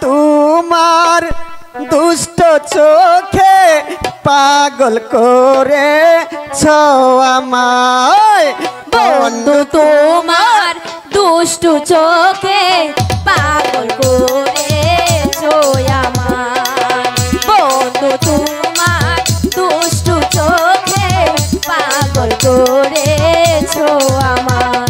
তোমার দুষ্ট চোখে পাগল করেছ আমায় বন্ধু তোমার দুষ্ট চোখে পাগল করেছ আমায় বন্ধু তোমার দুষ্ট চোখে পাগল করেছ আমায়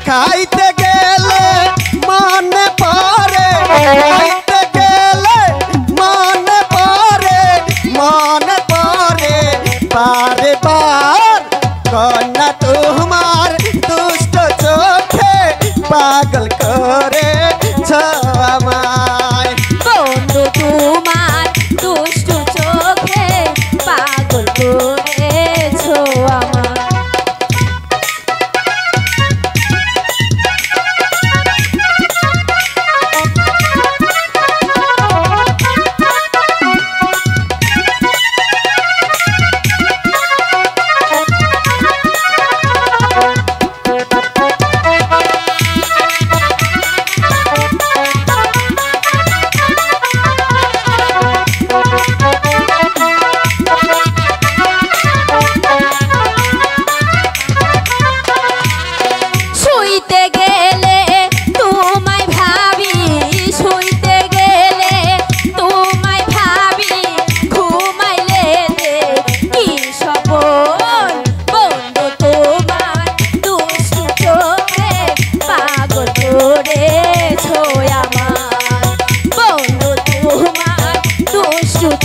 খাইতে গেলে মনে পড়ে খাইতে গেলে মনে পড়ে বারে বার কন্যা তোমার দুষ্ট চোখে পাগল করেছ আমায় বন্ধু তোমার দুষ্ট চোখে পাগল করেছ আমায়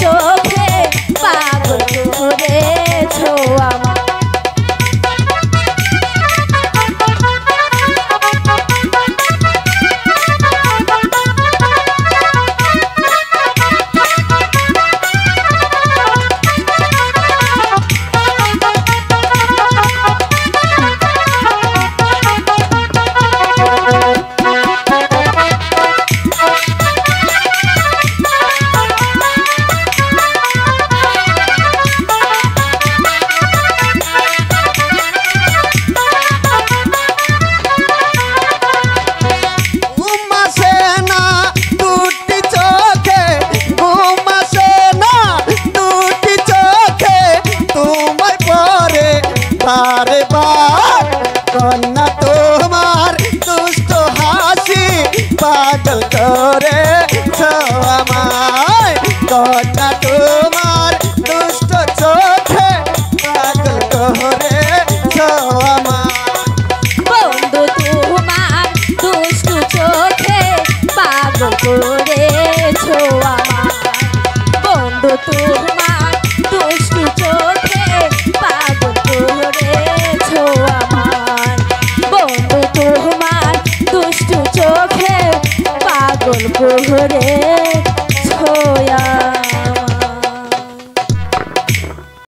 চোখে পাগল করেছ আমায় বারে বার কন্যা তোমার দুষ্ট হাসি পাগল করেছ আমায় কন্যা তোমার দুষ্ট চোখে পাগল করেছ আমায় বন্ধু তোমার দুষ্ট চোখে পাগল